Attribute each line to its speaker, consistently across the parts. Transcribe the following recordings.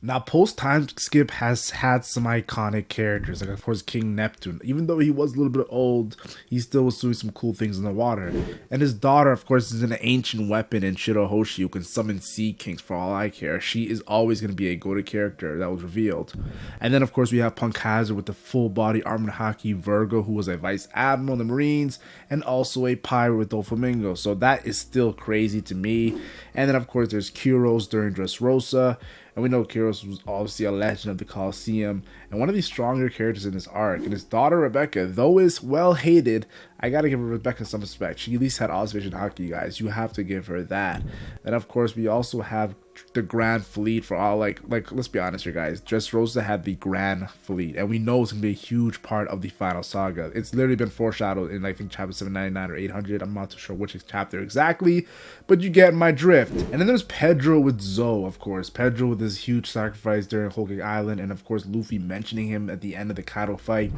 Speaker 1: Now, post time skip has had some iconic characters, like of course King Neptune. Even though he was a little bit old, he still was doing some cool things in the water. And his daughter, of course, is an ancient weapon in Shirahoshi who can summon sea kings for all I care. She is always going to be a go-to character that was revealed. And then, of course, we have Punk Hazard with the full-body armored hockey Virgo, who was a vice admiral in the Marines, and also a pirate with Doflamingo. So that is still crazy to me. And then, of course, there's Kyros during Dressrosa. And we know Kyros was obviously a legend of the Colosseum and one of the stronger characters in this arc. And his daughter Rebecca, though is well hated, I gotta give Rebecca some respect. She at least had observation hockey, guys. You have to give her that. And of course, we also have the Grand Fleet for all, like let's be honest here, guys. Dressrosa had the Grand Fleet, and we know it's gonna be a huge part of the final saga. It's literally been foreshadowed in, I think, chapter 799 or 800. I'm not too sure which chapter exactly, but you get my drift. And then there's Pedro with Zoe, of course. Pedro with his huge sacrifice during Whole Cake Island, and of course Luffy mentioning him at the end of the Kaido fight.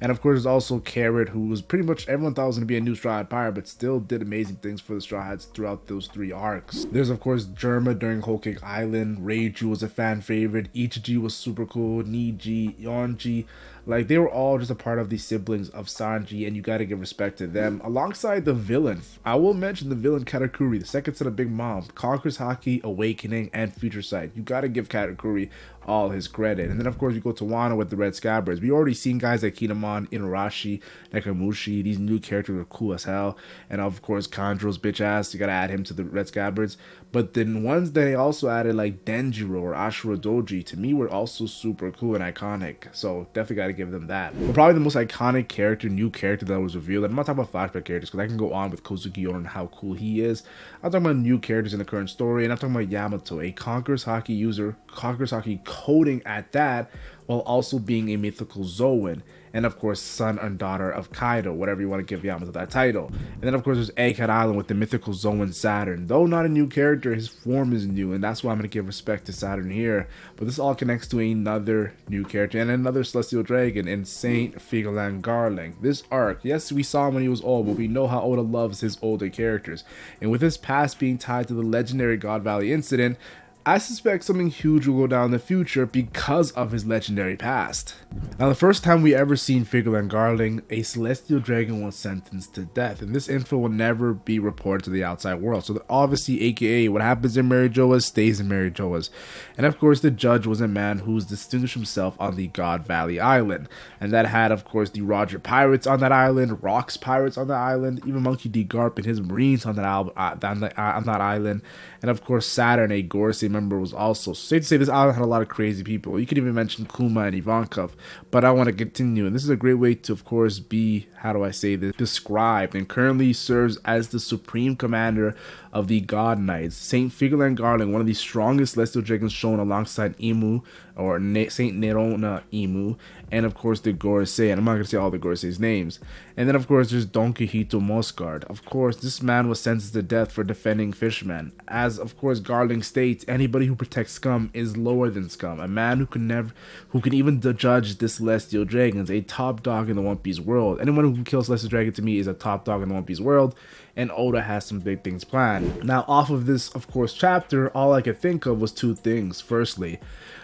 Speaker 1: And of course there's also Carrot, who was pretty much, everyone thought was gonna be a new Straw Hat pirate, but still did amazing things for the Straw Hats throughout those 3 arcs. There's of course Germa during Whole Cake Island. Reiju was a fan favorite. Ichiji was super cool. Niji, Yonji, like they were all just a part of the siblings of Sanji, and you gotta give respect to them. Alongside the villain, I will mention the villain Katakuri, the second son of Big Mom, Conquers Haki, Awakening, and Future Sight. You gotta give Katakuri all his credit. And then of course you go to Wano with the Red Scabbards. We already seen guys like Kinemon, Inuarashi, Nakamushi. These new characters are cool as hell. And of course Kanjo's bitch ass, you gotta add him to the Red Scabbards. But then ones that they also added, like Denjiro or Ashura Doji, to me were also super cool and iconic. So definitely gotta give them that. But probably the most iconic character, new character that was revealed, and I'm not talking about flashback characters because I can go on with Kozuki Oro and how cool he is. I'm talking about new characters in the current story, and I'm talking about Yamato, a Conquerors Haki user, Conquerors Haki coding at that, while also being a mythical Zoan, and of course son and daughter of Kaido, whatever you want to give Yamato that title. And then of course there's Egghead Island with the mythical Zoan Saturn. Though not a new character, his form is new, and that's why I'm going to give respect to Saturn here. But this all connects to another new character and another Celestial Dragon in Saint Figarland Garling. This arc, yes, we saw him when he was old, but we know how Oda loves his older characters. And with his past being tied to the legendary God Valley incident, I suspect something huge will go down in the future because of his legendary past. Now, the first time we ever seen Figarland Garling, a Celestial Dragon was sentenced to death, and this info will never be reported to the outside world. So obviously, aka, what happens in Mary Joa's stays in Mary Joa's. And of course, the judge was a man who's distinguished himself on the God Valley Island. And that had, of course, the Roger Pirates on that island, Rocks Pirates on that island, even Monkey D. Garp and his Marines on that island. And of course, Saturn, a Gorosei member, was also. So safe to say this island had a lot of crazy people. You could even mention Kuma and Ivankov, but I want to continue. And this is a great way to, of course, be, how do I say this, described, and currently serves as the supreme commander of the God Knights. Saint Figarland Garling, one of the strongest Celestial Dragons shown alongside Imu, or Saint Nerona Imu, and of course the Gorosei, and I'm not going to say all the Gorosei's names. And then of course there's Donquixote Moscard. Of course, this man was sentenced to death for defending fishmen. As of course Garling states, anybody who protects scum is lower than scum. A man who can even judge the Celestial Dragons, a top dog in the One Piece world. Anyone who can kill Celestial Dragon to me is a top dog in the One Piece world. And Oda has some big things planned. Now, off of this, of course, chapter, all I could think of was 2 things. Firstly,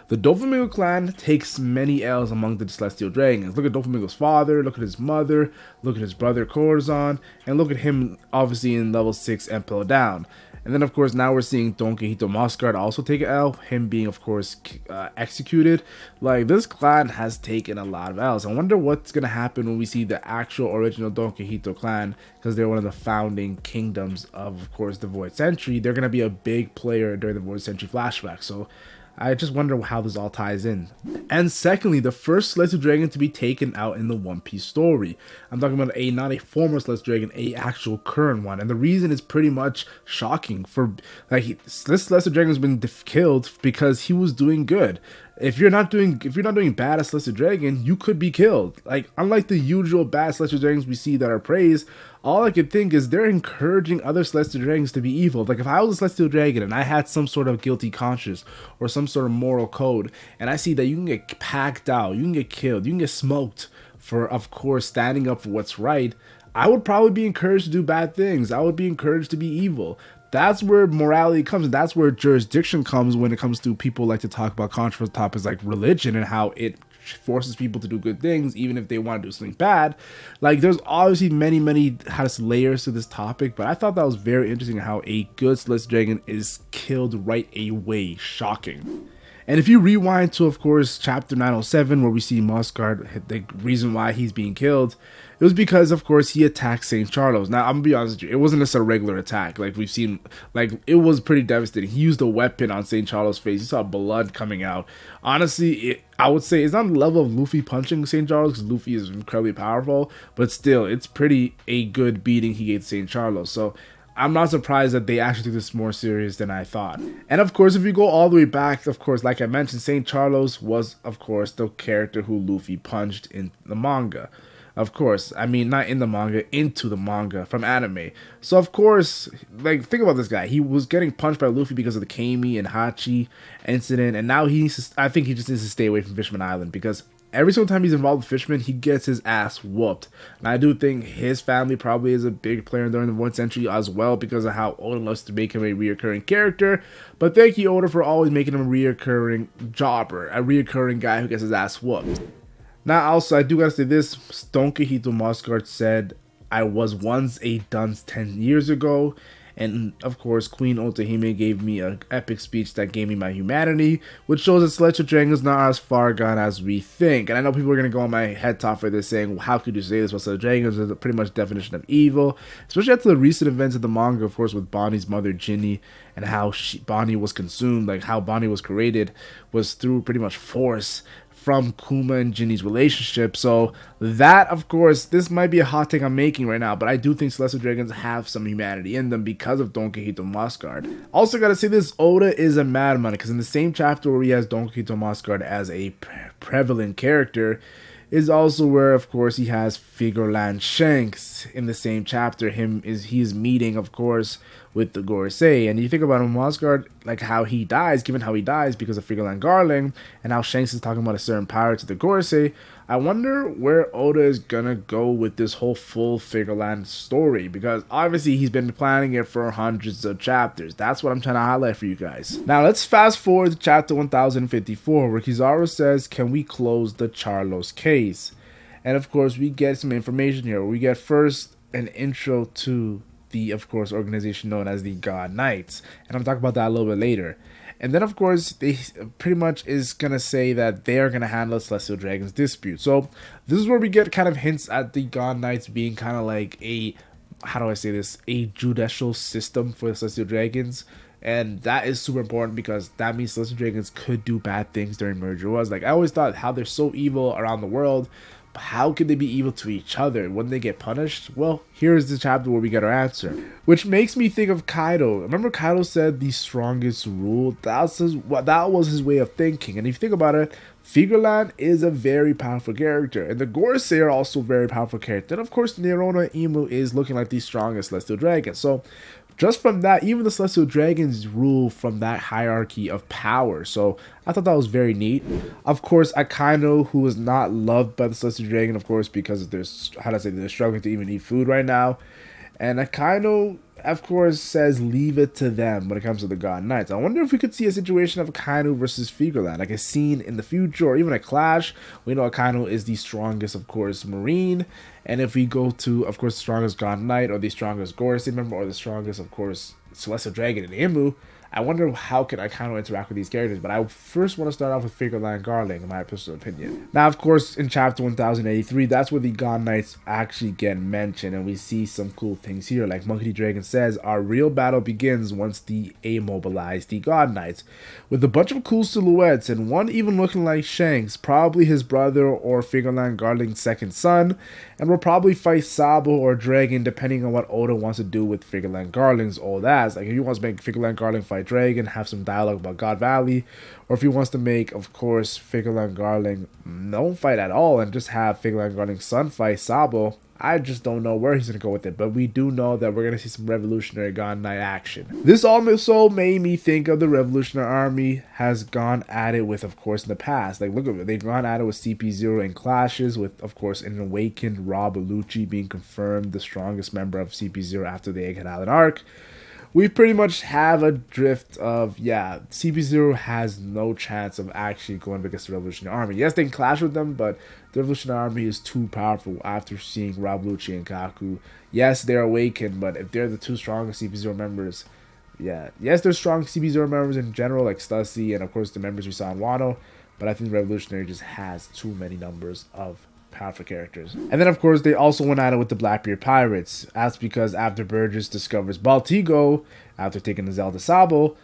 Speaker 1: the Doflamingo clan takes many L's among the Celestial Dragons. Look at Doflamingo's father, look at his mother, look at his brother Corazon, and look at him, obviously, in level 6 and Pillow Down. And then, of course, now we're seeing Donquixote Moscard also take an L, him being, of course, executed. Like, this clan has taken a lot of L's. I wonder what's going to happen when we see the actual original Donquixote clan, because they're one of the founding kingdoms of course, the Void Century. They're going to be a big player during the Void Century flashback. So I just wonder how this all ties in. And secondly, the first Celestial Dragon to be taken out in the One Piece story. I'm talking about not a former Celestial Dragon, a actual current one. And the reason is pretty much shocking. For like, this Celestial Dragon has been killed because he was doing good. If you're not doing bad as Celestial Dragon, you could be killed. Like, unlike the usual bad Celestial Dragons we see that are praised, all I could think is they're encouraging other Celestial Dragons to be evil. Like, if I was a Celestial Dragon and I had some sort of guilty conscience or some sort of moral code, and I see that you can get packed out, you can get killed, you can get smoked for, of course, standing up for what's right, I would probably be encouraged to do bad things. I would be encouraged to be evil. that's where morality comes, and that's where jurisdiction comes when it comes to people like to talk about controversial topics like religion and how it forces people to do good things even if they want to do something bad. Like, there's obviously many layers to this topic, but I thought that was very interesting how a good celestial dragon is killed right away. Shocking. And if you rewind to, of course, chapter 907, where we see Mosgard, the reason why he's being killed, it was because, of course, he attacked St. Charles. Now, I'm gonna be honest with you, it wasn't just a regular attack. Like, we've seen, like, it was pretty devastating. He used a weapon on St. Charles' face. You saw blood coming out. Honestly, I would say it's on the level of Luffy punching St. Charles, because Luffy is incredibly powerful, but still, it's pretty a good beating he gave St. Charles. So, I'm not surprised that they actually took this more serious than I thought. And of course, if you go all the way back, of course, like I mentioned, St. Charles was, of course, the character who Luffy punched in the manga. Of course, I mean, not in the manga, into the manga from anime. So, of course, like, think about this guy. He was getting punched by Luffy because of the Kami and Hachi incident, and now I think he just needs to stay away from Fishman Island, because every single time he's involved with Fishman, he gets his ass whooped. And I do think his family probably is a big player during the Void Century as well, because of how Oda loves to make him a reoccurring character. But thank you, Oda, for always making him a reoccurring jobber, a reoccurring guy who gets his ass whooped. Now, also, I do gotta say this. Donquixote Mosgard said, "I was once a dunce 10 years ago." And of course, Queen Otahime gave me an epic speech that gave me my humanity, which shows that Celestial Dragon is not as far gone as we think. And I know people are going to go on my head top for this, saying, well, how could you say this? Well, Celestial Dragons is pretty much definition of evil, especially after the recent events of the manga, of course, with Bonnie's mother, Ginny, and how Bonnie was consumed, like how Bonnie was created was through pretty much force from Kuma and Ginny's relationship. So that, of course, this might be a hot take I'm making right now, but I do think Celestial Dragons have some humanity in them because of Donquixote Mosgard. Also gotta say this, Oda is a madman, because in the same chapter where he has Donquixote Mosgard as a prevalent character is also where, of course, he has Figarland Shanks in the same chapter. He's meeting, of course, with the Gorosei. And you think about him, Mosgard, like how he dies, given how he dies because of Figarland Garling, and how Shanks is talking about a certain power to the Gorosei. I wonder where Oda is gonna go with this whole full Figarland story, because obviously he's been planning it for hundreds of chapters. That's what I'm trying to highlight for you guys. Now let's fast forward to chapter 1054, where Kizaru says, "Can we close the Charlos case?" And of course, we get some information here. We get first an intro to the, of course, organization known as the God Knights, and I'm talking about that a little bit later. And then, of course, they pretty much is going to say that they are going to handle Celestial Dragon's dispute. So this is where we get kind of hints at the God Knights being kind of like a, how do I say this, a judicial system for Celestial Dragons. And that is super important, because that means Celestial Dragons could do bad things during Merger Wars. Like, I always thought how they're so evil around the world, but how could they be evil to each other? Wouldn't they get punished? Well, here's the chapter where we get our answer. Which makes me think of Kaido. Remember Kaido said the strongest rule? That was his way of thinking. And if you think about it, Figarland is a very powerful character, and the Gorosei are also very powerful character. And of course, Wano and Egghead is looking like the strongest Celestial Dragon. So just from that, even the Celestial Dragons rule from that hierarchy of power. So I thought that was very neat. Of course, Akainu, who is not loved by the Celestial Dragon, of course, because they're struggling to even eat food right now. And Akainu, of course, says leave it to them when it comes to the God Knights. I wonder if we could see a situation of Akainu versus Figarland, like a scene in the future, or even a clash. We know Akainu is the strongest, of course, Marine. And if we go to, of course, the strongest God Knight, or the strongest Gorosei member, or the strongest, of course, Celestial Dragon in Imu, I wonder how can Akainu interact with these characters. But I first want to start off with Figarland Garling, in my personal opinion. Now, of course, in chapter 1083, that's where the God Knights actually get mentioned, and we see some cool things here. Like Monkey D. Dragon says, our real battle begins once they immobilize the God Knights, with a bunch of cool silhouettes, and one even looking like Shanks, probably his brother or Figarland Garling's second son, and we'll probably fight Sabo or Dragon, depending on what Oda wants to do with Figarland Garling's old ass. Like, if he wants to make Figarland Garling fight Dragon, have some dialogue about God Valley, or if he wants to make, of course, Figarland Garling no fight at all and just have Figarland Garling's son fight Sabo, I just don't know where he's going to go with it, but we do know that we're going to see some revolutionary God Knight action. This also made me think of the Revolutionary Army has gone at it with, of course, in the past. Like, look at it, they've gone at it with CP0 in clashes, with, of course, an awakened Rob Lucci being confirmed the strongest member of CP0 after the Egghead Island arc. we pretty much have a drift of, yeah, CP0 has no chance of actually going against the Revolutionary Army. Yes, they can clash with them, but the Revolutionary Army is too powerful after seeing Rob Lucci and Kaku. Yes, they're awakened, but if they're the two strongest CP0 members, yeah, yes, they're strong CP0 members in general, like Stussy and of course the members we saw in Wano, but I think the Revolutionary just has too many numbers of powerful characters. And then of course they also went at it with the Blackbeard pirates. That's because after Burgess discovers Baltigo, after taking the Zelda Sabo,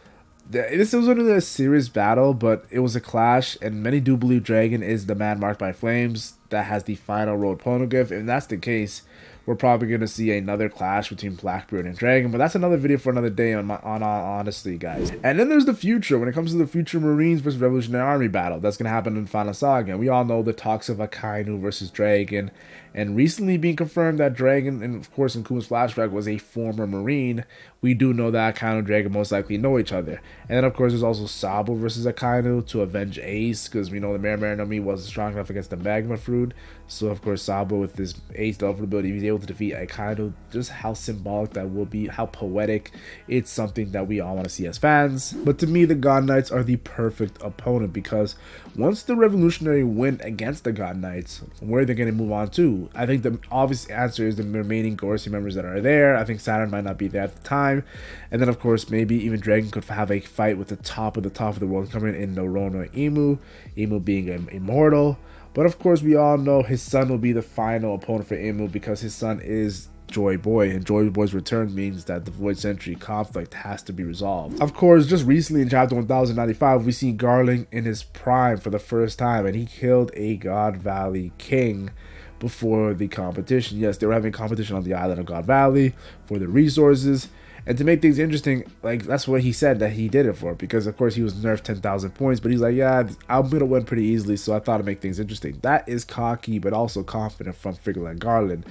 Speaker 1: this wasn't a serious battle, but it was a clash, and many do believe Dragon is the man marked by flames that has the final road poneglyph. If that's the case, we're probably going to see another clash between Blackbeard and Dragon, but that's another video for another day on honestly, guys. And then there's the future. When it comes to the future Marines versus Revolutionary Army battle, that's going to happen in Final Saga. And we all know the talks of Akainu versus Dragon, and recently being confirmed that Dragon, and of course in Kuma's flashback, was a former Marine. We do know that Akainu and Dragon most likely know each other. And then of course there's also Sabo versus Akainu to avenge Ace, because we know the Mare no Mi wasn't strong enough against the Magma Fruit. So of course Sabo with his Ace Delver ability, he's able to defeat Akainu. Just how symbolic that will be, how poetic. It's something that we all want to see as fans. But to me, the God Knights are the perfect opponent, because once the Revolutionary win against the God Knights, where are they going to move on to? I think the obvious answer is the remaining Gorosei members that are there. I think Saturn might not be there at the time. And then of course maybe even Dragon could have a fight with the top of the world coming in Wano and Egghead, Imu being immortal. But of course we all know his son will be the final opponent for Imu, because his son is Joy Boy, and Joy Boy's return means that the Void Century conflict has to be resolved. Of course, just recently in chapter 1095, we see Garling in his prime for the first time, and he killed a God Valley king before the competition. Yes, they were having competition on the island of God Valley for the resources. And to make things interesting, like, that's what he said that he did it for, because of course he was nerfed 10,000 points, but he's like, yeah, I'm gonna win pretty easily, so I thought it'd make things interesting. That is cocky, but also confident from Figarland Garling.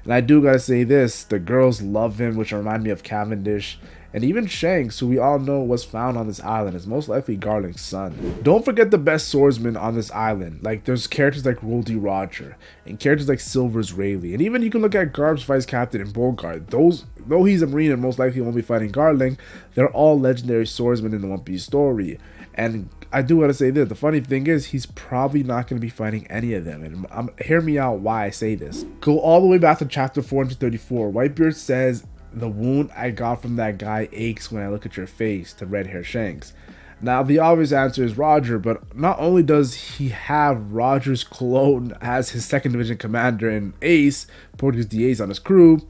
Speaker 1: And I do gotta say this, the girls love him, which remind me of Cavendish. And even Shanks, who we all know was found on this island, is most likely Garling's son. Don't forget the best swordsman on this island. Like, there's characters like Roldy Roger, and characters like Silver's Rayleigh. And even you can look at Garb's vice captain and Bogart. Those, though he's a Marine and most likely won't be fighting Garling, they're all legendary swordsmen in the One Piece story. And I do want to say this, the funny thing is, he's probably not going to be fighting any of them. And hear me out why I say this. Go all the way back to chapter 434. Whitebeard says, "The wound I got from that guy aches when I look at your face," to Red Hair Shanks. Now, the obvious answer is Roger, but not only does he have Roger's clone as his 2nd Division commander and Ace, Portuguese the Ace on his crew,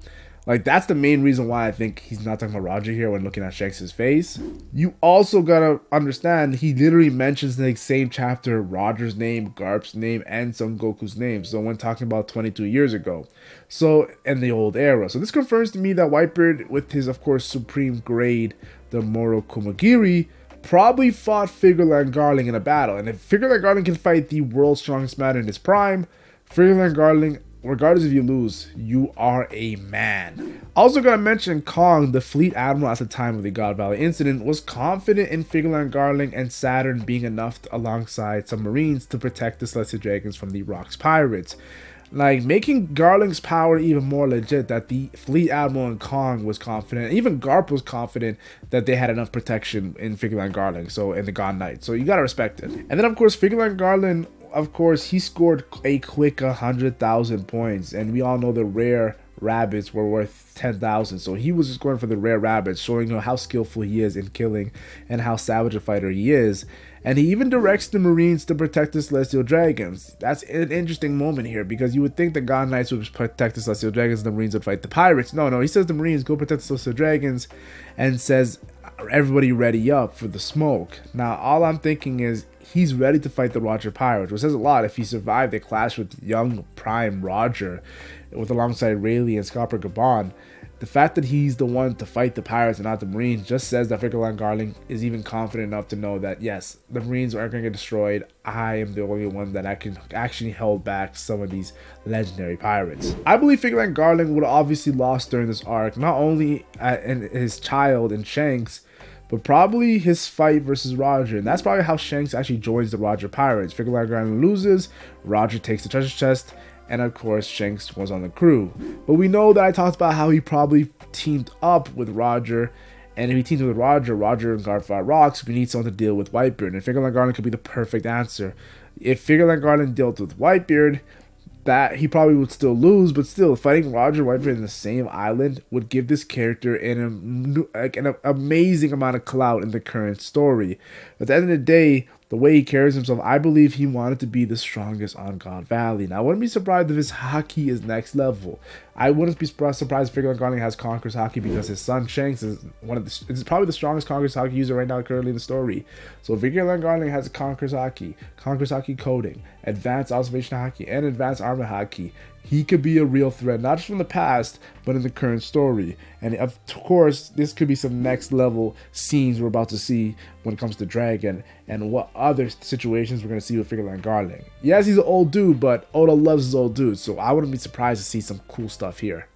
Speaker 1: like, that's the main reason why I think he's not talking about Roger here when looking at Shanks' face. You also gotta understand, he literally mentions in the same chapter Roger's name, Garp's name, and Son Goku's name. So when talking about 22 years ago. So, in the old era. So this confirms to me that Whitebeard, with his, of course, supreme grade, the Moro Kumagiri, probably fought Figarland Garling in a battle. And if Figarland Garling can fight the world's strongest man in his prime, Figarland Garling, regardless if you lose, you are a man. Also gotta mention Kong, the fleet admiral at the time of the God Valley incident, was confident in Figarland Garling and Saturn being enough alongside some Marines to protect the Celestial Dragons from the Rocks pirates. Like, making Garling's power even more legit, that the fleet admiral and Kong was confident. Even Garp was confident that they had enough protection in Figarland Garling, so in the God Knight. So you gotta respect it. And then of course Figarland Garling, of course, he scored a quick 100,000 points, and we all know the rare rabbits were worth 10,000. So he was just going for the rare rabbits, showing you how skillful he is in killing and how savage a fighter he is. And he even directs the Marines to protect the Celestial Dragons. That's an interesting moment here, because you would think the God Knights would protect the Celestial Dragons and the Marines would fight the pirates. No, he says the Marines go protect the Celestial Dragons, and says everybody ready up for the smoke. Now, all I'm thinking is, he's ready to fight the Roger Pirates, which says a lot. If he survived a clash with young prime Roger, with alongside Rayleigh and Scopper Gabon, the fact that he's the one to fight the pirates and not the Marines just says that Figarland Garling is even confident enough to know that, yes, the Marines aren't going to get destroyed. I am the only one that I can actually hold back some of these legendary pirates. I believe Figarland Garling would have obviously lost during this arc, not only in his child and Shanks, but probably his fight versus Roger. And that's probably how Shanks actually joins the Roger Pirates. Figarland Garling loses, Roger takes the treasure chest, and of course Shanks was on the crew. But we know that I talked about how he probably teamed up with Roger, And if he teams with Roger, Roger and Guard fight rocks, we need someone to deal with Whitebeard. And Figarland Garling could be the perfect answer. If Figarland Garling dealt with Whitebeard, that he probably would still lose, but still fighting Roger Whitebeard in the same island would give this character an amazing amount of clout in the current story. At the end of the day, the way he carries himself, I believe he wanted to be the strongest on God Valley. Now, I wouldn't be surprised if his haki is next level. I wouldn't be surprised if Figarland Garling has Conqueror's haki because his son Shanks is is probably the strongest Conqueror's haki user right now currently in the story. So Figarland Garling has Conqueror's haki coding, advanced observation haki, and advanced armor haki. He could be a real threat, not just from the past, but in the current story. And of course, this could be some next level scenes we're about to see when it comes to Dragon, and what other situations we're going to see with Figarland Garling. Yes, he's an old dude, but Oda loves his old dudes, so I wouldn't be surprised to see some cool stuff here.